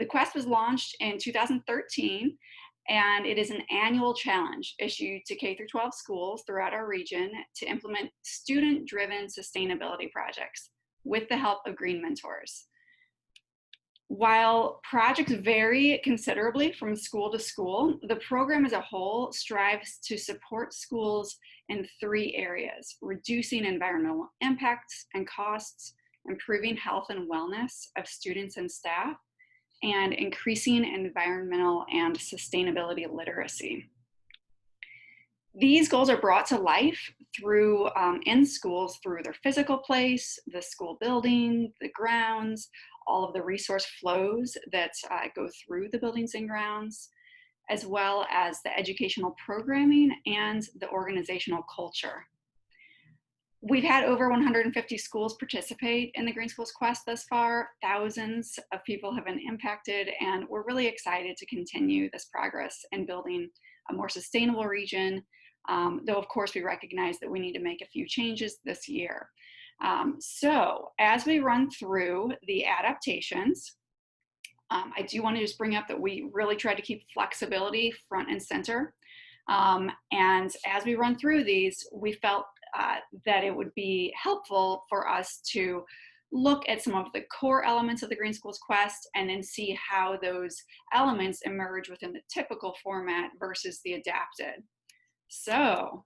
The Quest was launched in 2013, and it is an annual challenge issued to K through 12 schools throughout our region to implement student-driven sustainability projects with the help of green mentors. While projects vary considerably from school to school, the program as a whole strives to support schools in 3 areas: reducing environmental impacts and costs, improving health and wellness of students and staff, and increasing environmental and sustainability literacy. These goals are brought to life through in schools through their physical place, the school building, the grounds, all of the resource flows that go through the buildings and grounds, as well as the educational programming and the organizational culture. We've had over 150 schools participate in the Green Schools Quest thus far. Thousands of people have been impacted, and we're really excited to continue this progress in building a more sustainable region, though of course we recognize that we need to make a few changes this year. So as we run through the adaptations, I do want to just bring up that we really try to keep flexibility front and center. And as we run through these, we felt that it would be helpful for us to look at some of the core elements of the Green Schools Quest and then see how those elements emerge within the typical format versus the adapted. So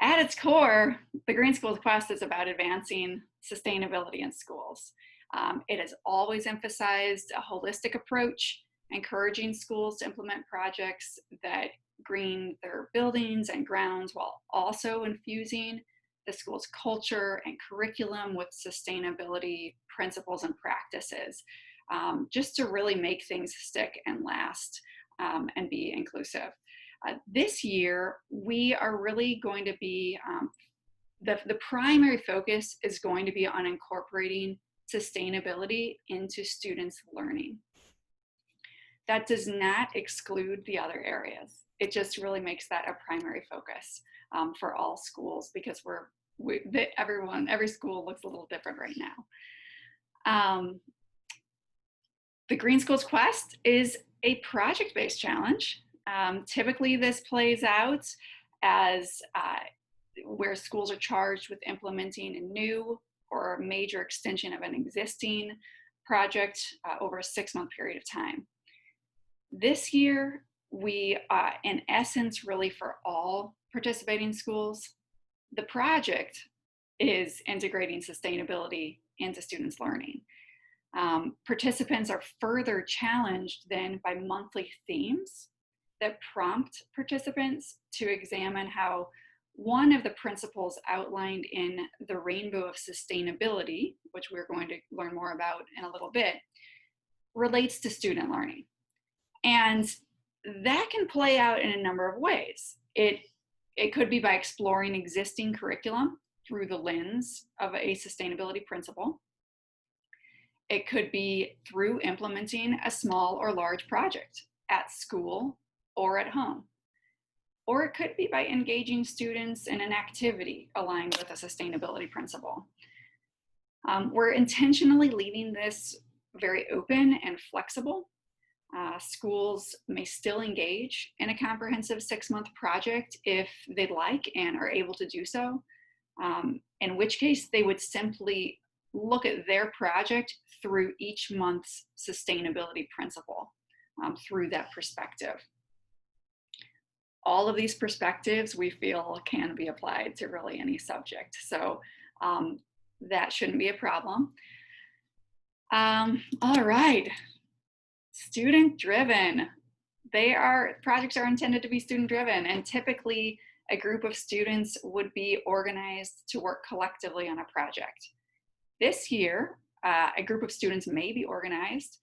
at its core, the Green Schools Quest is about advancing sustainability in schools. It has always emphasized a holistic approach, encouraging schools to implement projects that green their buildings and grounds while also infusing the school's culture and curriculum with sustainability principles and practices, just to really make things stick and last and be inclusive. This year, we are really going to be, the primary focus is going to be on incorporating sustainability into students' learning. That does not exclude the other areas. It just really makes that a primary focus for all schools, because every school looks a little different right now. The Green Schools Quest is a project-based challenge. Typically this plays out as where schools are charged with implementing a new or a major extension of an existing project over a 6-month period of time. This year, we, in essence, really for all participating schools, the project is integrating sustainability into students' learning. Participants are further challenged then by monthly themes that prompt participants to examine how one of the principles outlined in the Rainbow of Sustainability, which we're going to learn more about in a little bit, relates to student learning. And that can play out in a number of ways. It could be by exploring existing curriculum through the lens of a sustainability principle. It could be through implementing a small or large project at school or at home. Or it could be by engaging students in an activity aligned with a sustainability principle. We're intentionally leaving this very open and flexible. Schools may still engage in a comprehensive 6-month project if they'd like and are able to do so, in which case they would simply look at their project through each month's sustainability principle through that perspective. All of these perspectives we feel can be applied to really any subject, so that shouldn't be a problem. All right. Student-driven. Projects are intended to be student-driven, and typically a group of students would be organized to work collectively on a project. This year, a group of students may be organized,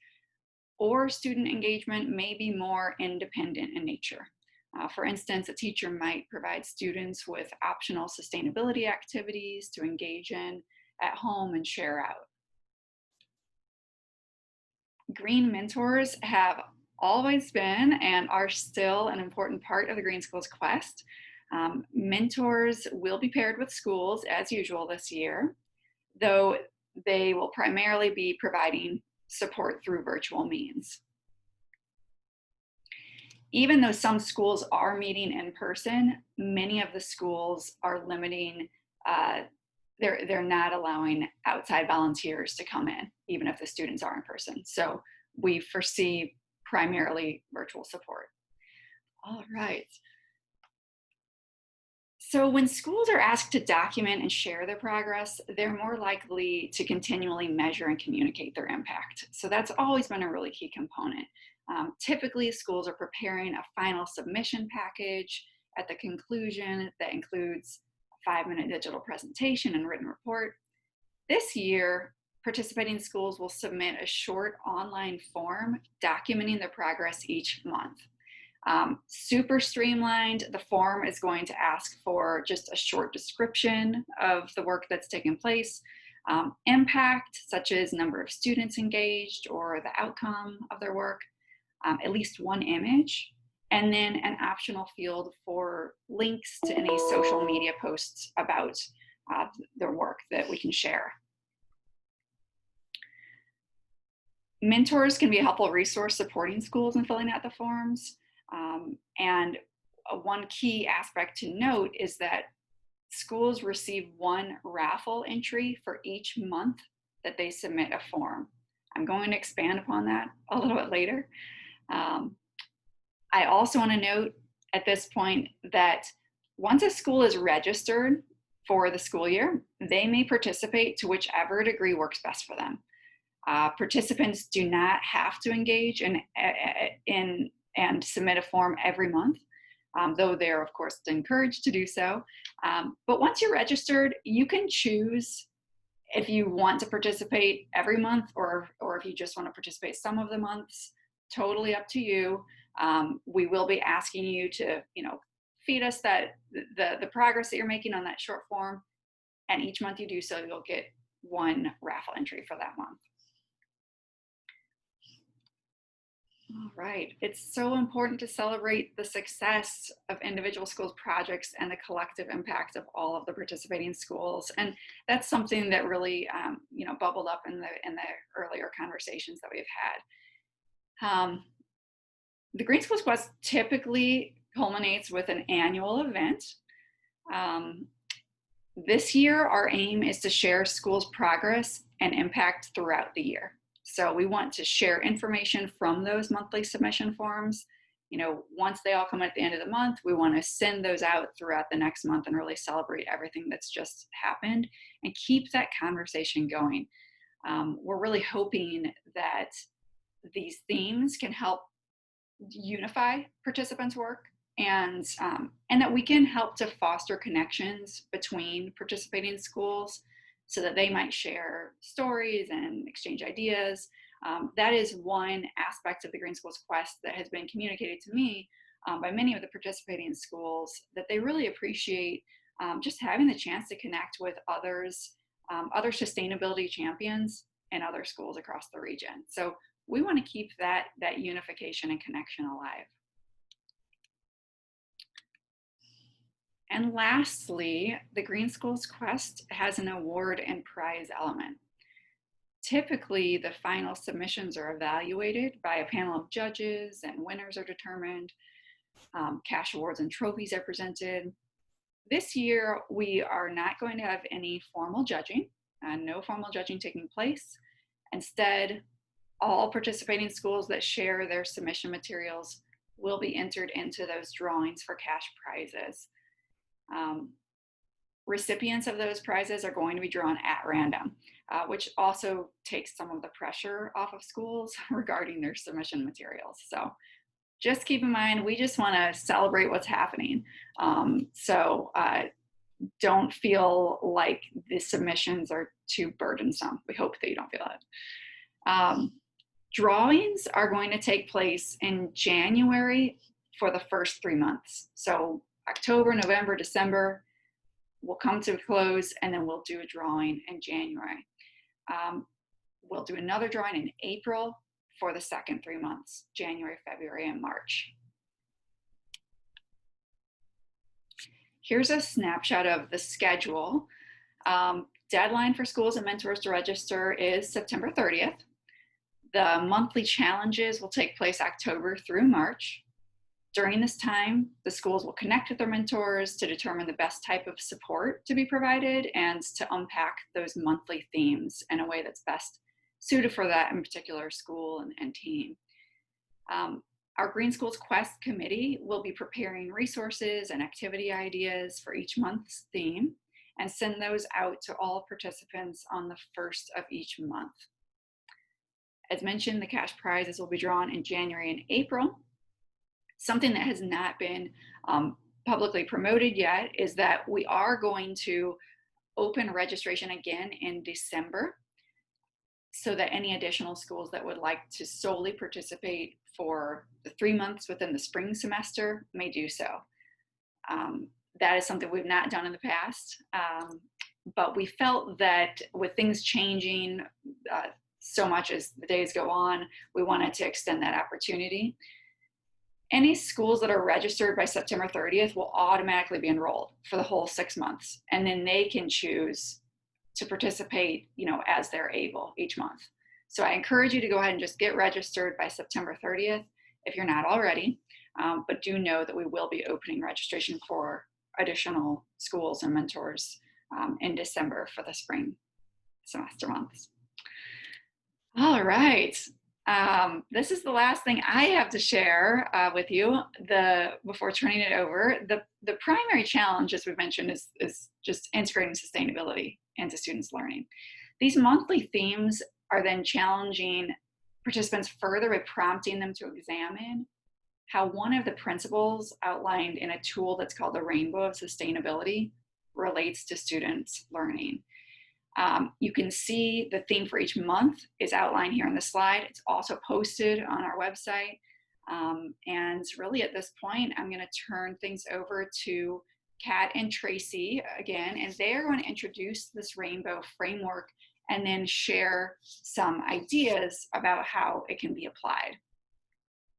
or student engagement may be more independent in nature. For instance, a teacher might provide students with optional sustainability activities to engage in at home and share out. Green mentors have always been and are still an important part of the Green Schools Quest. Mentors will be paired with schools as usual this year, though they will primarily be providing support through virtual means. Even though some schools are meeting in person, many of the schools are limiting, they're not allowing outside volunteers to come in, even if the students are in person. So we foresee primarily virtual support. All right. So when schools are asked to document and share their progress, they're more likely to continually measure and communicate their impact. So that's always been a really key component. Typically, schools are preparing a final submission package at the conclusion that includes a 5-minute digital presentation and written report. This year, participating schools will submit a short online form documenting their progress each month. Super streamlined. The form is going to ask for just a short description of the work that's taken place, impact, such as number of students engaged or the outcome of their work, at least one image, and then an optional field for links to any social media posts about their work that we can share. Mentors can be a helpful resource supporting schools in filling out the forms. And one key aspect to note is that schools receive one raffle entry for each month that they submit a form. I'm going to expand upon that a little bit later. I also want to note at this point that once a school is registered for the school year, they may participate to whichever degree works best for them. Participants do not have to engage in and submit a form every month, though they're of course encouraged to do so. But once you're registered, you can choose if you want to participate every month or if you just want to participate some of the months. Totally up to you. We will be asking you to, feed us the progress that you're making on that short form, and each month you do so, you'll get one raffle entry for that month. All right, it's so important to celebrate the success of individual schools' projects and the collective impact of all of the participating schools, and that's something that really, bubbled up in the earlier conversations that we've had. The Green Schools Quest typically culminates with an annual event. This year, our aim is to share schools' progress and impact throughout the year. So we want to share information from those monthly submission forms. Once they all come at the end of the month, we want to send those out throughout the next month and really celebrate everything that's just happened and keep that conversation going. We're really hoping that these themes can help unify participants' work and that we can help to foster connections between participating schools so that they might share stories and exchange ideas. That is one aspect of the Green Schools Quest that has been communicated to me by many of the participating schools, that they really appreciate just having the chance to connect with others, other sustainability champions in other schools across the region. So we want to keep that unification and connection alive. And lastly, the Green Schools Quest has an award and prize element. Typically, the final submissions are evaluated by a panel of judges and winners are determined. Cash awards and trophies are presented. This year, we are not going to have any formal judging, no formal judging taking place. Instead, all participating schools that share their submission materials will be entered into those drawings for cash prizes. Recipients of those prizes are going to be drawn at random, which also takes some of the pressure off of schools regarding their submission materials. So just keep in mind, we just want to celebrate what's happening. Don't feel like the submissions are too burdensome. We hope that you don't feel that. Drawings are going to take place in January for the first 3 months. So October, November, December will come to a close, and then we'll do a drawing in January. We'll do another drawing in April for the second 3 months, January, February, and March. Here's a snapshot of the schedule. Deadline for schools and mentors to register is September 30th. The monthly challenges will take place October through March. During this time, the schools will connect with their mentors to determine the best type of support to be provided and to unpack those monthly themes in a way that's best suited for that in particular school and team. Our Green Schools Quest committee will be preparing resources and activity ideas for each month's theme and send those out to all participants on the first of each month. As mentioned, the cash prizes will be drawn in January and April. Something that has not been publicly promoted yet is that we are going to open registration again in December so that any additional schools that would like to solely participate for the 3 months within the spring semester may do so. That is something we've not done in the past, but we felt that with things changing so much as the days go on, we wanted to extend that opportunity. Any schools that are registered by September 30th will automatically be enrolled for the whole 6 months, and then they can choose to participate, as they're able each month. So I encourage you to go ahead and just get registered by September 30th if you're not already, but do know that we will be opening registration for additional schools and mentors in December for the spring semester months. All right. This is the last thing I have to share with you before turning it over. The primary challenge, as we've mentioned, is just integrating sustainability into students' learning. These monthly themes are then challenging participants further by prompting them to examine how one of the principles outlined in a tool that's called the Rainbow of Sustainability relates to students' learning. You can see the theme for each month is outlined here on the slide. It's also posted on our website. And really at this point, I'm going to turn things over to Kat and Tracy again, and they're going to introduce this rainbow framework and then share some ideas about how it can be applied.